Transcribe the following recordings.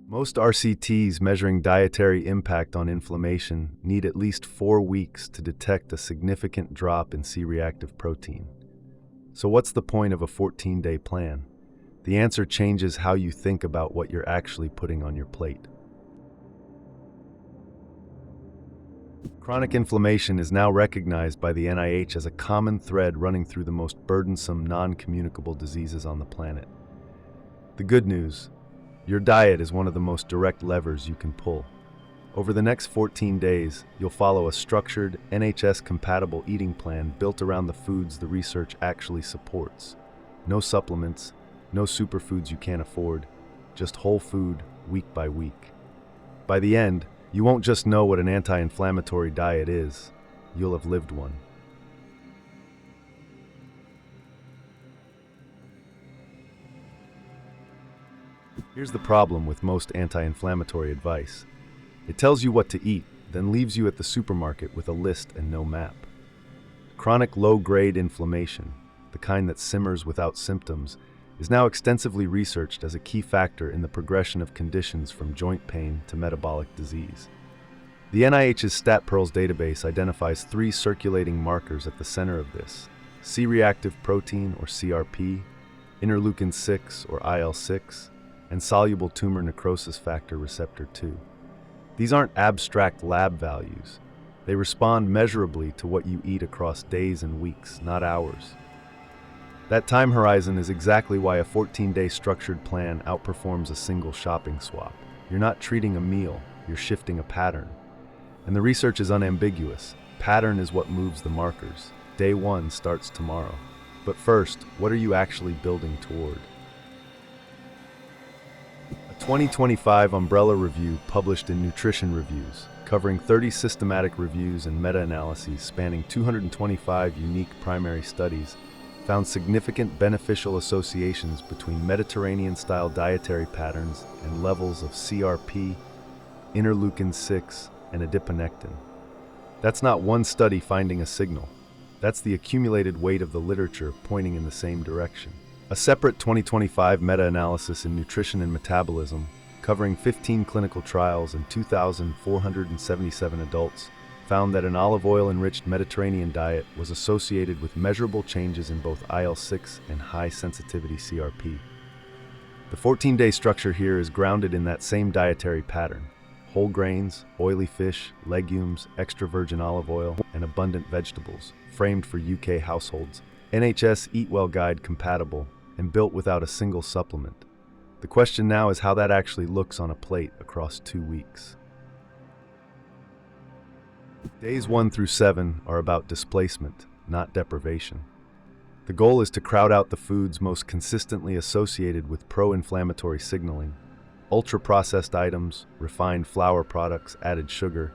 Most RCTs measuring dietary impact on inflammation need at least 4 weeks to detect a significant drop in C-reactive protein. So what's the point of a 14-day plan? The answer changes how you think about what you're actually putting on your plate. Chronic inflammation is now recognized by the NIH as a common thread running through the most burdensome non-communicable diseases on the planet. The good news: your diet is one of the most direct levers you can pull. Over the next 14 days, you'll follow a structured, NHS-compatible eating plan built around the foods the research actually supports. No supplements, no superfoods you can't afford, just whole food, week by week. By the end, you won't just know what an anti-inflammatory diet is, you'll have lived one. Here's the problem with most anti-inflammatory advice. It tells you what to eat, then leaves you at the supermarket with a list and no map. Chronic low-grade inflammation, the kind that simmers without symptoms, is now extensively researched as a key factor in the progression of conditions from joint pain to metabolic disease. The NIH's StatPearls database identifies 3 circulating markers at the center of this: C-reactive protein, or CRP, interleukin-6, or IL-6, and soluble tumor necrosis factor receptor 2. These aren't abstract lab values. They respond measurably to what you eat across days and weeks, not hours. That time horizon is exactly why a 14-day structured plan outperforms a single shopping swap. You're not treating a meal, you're shifting a pattern. And the research is unambiguous. Pattern is what moves the markers. Day 1 starts tomorrow. But first, what are you actually building toward? A 2025 umbrella review published in Nutrition Reviews, covering 30 systematic reviews and meta-analyses spanning 225 unique primary studies, found significant beneficial associations between Mediterranean-style dietary patterns and levels of CRP, interleukin-6, and adiponectin. That's not one study finding a signal. That's the accumulated weight of the literature pointing in the same direction. A separate 2025 meta-analysis in Nutrition and Metabolism, covering 15 clinical trials and 2,477 adults, found that an olive oil-enriched Mediterranean diet was associated with measurable changes in both IL-6 and high-sensitivity CRP. The 14-day structure here is grounded in that same dietary pattern: whole grains, oily fish, legumes, extra virgin olive oil, and abundant vegetables, framed for UK households. NHS Eat Well Guide compatible, and built without a single supplement. The question now is how that actually looks on a plate across 2 weeks. Days 1 through 7 are about displacement, not deprivation. The goal is to crowd out the foods most consistently associated with pro-inflammatory signaling: ultra-processed items, refined flour products, added sugar,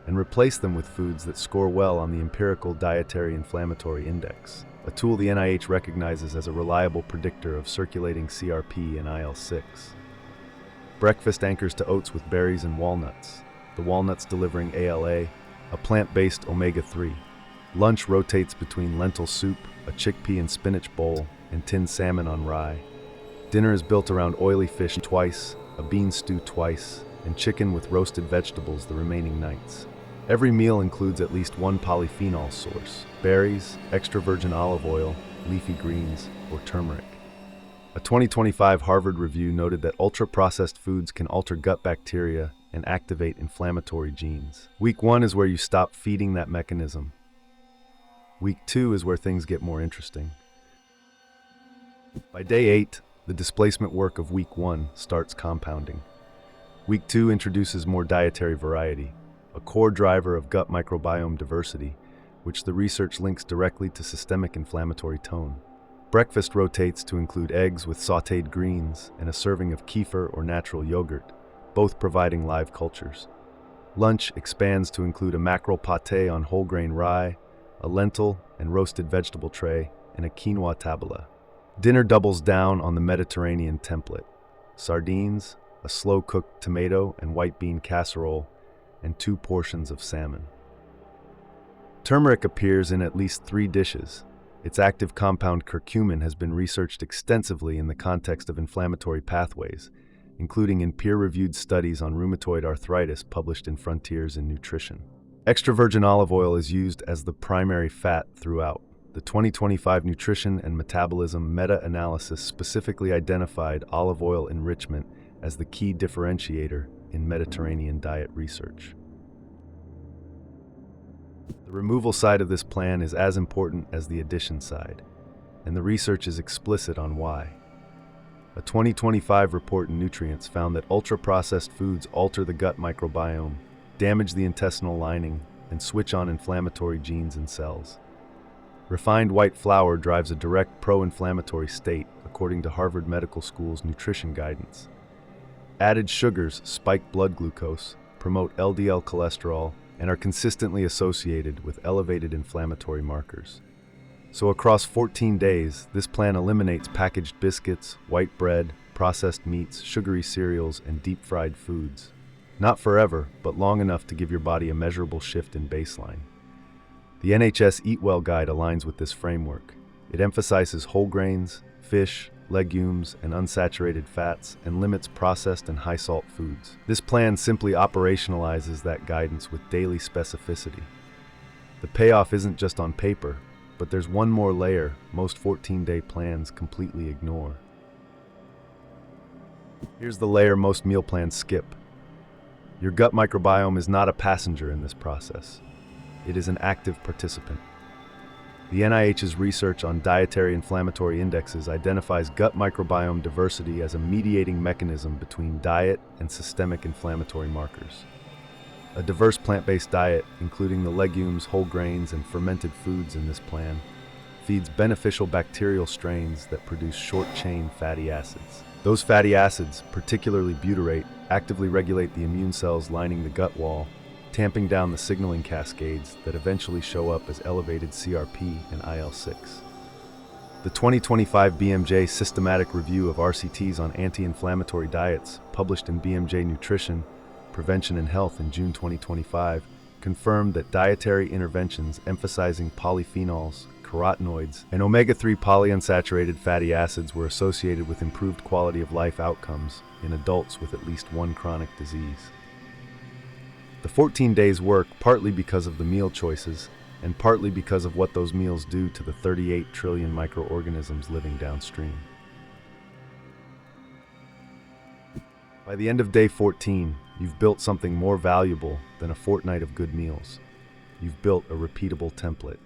and replace them with foods that score well on the empirical Dietary Inflammatory Index, a tool the NIH recognizes as a reliable predictor of circulating CRP and IL-6. Breakfast anchors to oats with berries and walnuts, the walnuts delivering ALA, a plant-based omega-3. Lunch rotates between lentil soup, a chickpea and spinach bowl, and tinned salmon on rye. Dinner is built around oily fish twice, a bean stew twice, and chicken with roasted vegetables the remaining nights. Every meal includes at least one polyphenol source: berries, extra virgin olive oil, leafy greens, or turmeric. A 2025 Harvard review noted that ultra-processed foods can alter gut bacteria and activate inflammatory genes. Week 1 is where you stop feeding that mechanism. Week 2 is where things get more interesting. By day 8, the displacement work of week 1 starts compounding. Week 2 introduces more dietary variety, a core driver of gut microbiome diversity, which the research links directly to systemic inflammatory tone. Breakfast rotates to include eggs with sautéed greens and a serving of kefir or natural yogurt, both providing live cultures. Lunch expands to include a mackerel pâté on whole grain rye, a lentil and roasted vegetable tray, and a quinoa tabula. Dinner doubles down on the Mediterranean template: sardines, a slow-cooked tomato and white bean casserole, and 2 portions of salmon. Turmeric appears in at least 3 dishes. Its active compound curcumin has been researched extensively in the context of inflammatory pathways, including in peer-reviewed studies on rheumatoid arthritis published in Frontiers in Nutrition. Extra virgin olive oil is used as the primary fat throughout. The 2025 Nutrition and Metabolism meta-analysis specifically identified olive oil enrichment as the key differentiator in Mediterranean diet research. The removal side of this plan is as important as the addition side, and the research is explicit on why. A 2025 report in Nutrients found that ultra-processed foods alter the gut microbiome, damage the intestinal lining, and switch on inflammatory genes and cells. Refined white flour drives a direct pro-inflammatory state, according to Harvard Medical School's nutrition guidance. Added sugars spike blood glucose, promote LDL cholesterol, and are consistently associated with elevated inflammatory markers. So across 14 days, this plan eliminates packaged biscuits, white bread, processed meats, sugary cereals, and deep-fried foods. Not forever, but long enough to give your body a measurable shift in baseline. The NHS Eat Well Guide aligns with this framework. It emphasizes whole grains, fish, legumes, and unsaturated fats, and limits processed and high-salt foods. This plan simply operationalizes that guidance with daily specificity. The payoff isn't just on paper, but there's one more layer most 14-day plans completely ignore. Here's the layer most meal plans skip. Your gut microbiome is not a passenger in this process. It is an active participant. The NIH's research on dietary inflammatory indexes identifies gut microbiome diversity as a mediating mechanism between diet and systemic inflammatory markers. A diverse plant-based diet, including the legumes, whole grains, and fermented foods in this plan, feeds beneficial bacterial strains that produce short-chain fatty acids. Those fatty acids, particularly butyrate, actively regulate the immune cells lining the gut wall, tamping down the signaling cascades that eventually show up as elevated CRP and IL-6. The 2025 BMJ Systematic Review of RCTs on Anti-Inflammatory Diets, published in BMJ Nutrition, Prevention and Health in June 2025, confirmed that dietary interventions emphasizing polyphenols, carotenoids, and omega-3 polyunsaturated fatty acids were associated with improved quality of life outcomes in adults with at least one chronic disease. The 14 days work partly because of the meal choices, and partly because of what those meals do to the 38 trillion microorganisms living downstream. By the end of day 14, you've built something more valuable than a fortnight of good meals. You've built a repeatable template.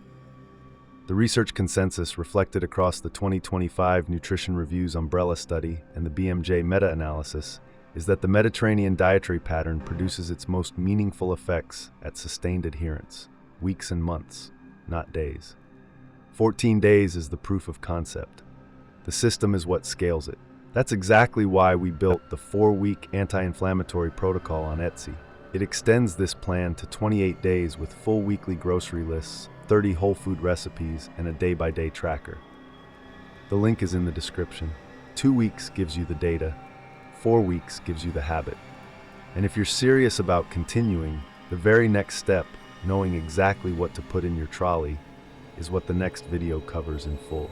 The research consensus reflected across the 2025 Nutrition Review's umbrella study and the BMJ meta-analysis is that the Mediterranean dietary pattern produces its most meaningful effects at sustained adherence, weeks and months, not days. 14 days is the proof of concept. The system is what scales it. That's exactly why we built the 4-week anti-inflammatory protocol on Etsy. It extends this plan to 28 days with full weekly grocery lists, 30 whole food recipes, and a day-by-day tracker. The link is in the description. 2 weeks gives you the data. 4 weeks gives you the habit. And if you're serious about continuing, the very next step, knowing exactly what to put in your trolley, is what the next video covers in full.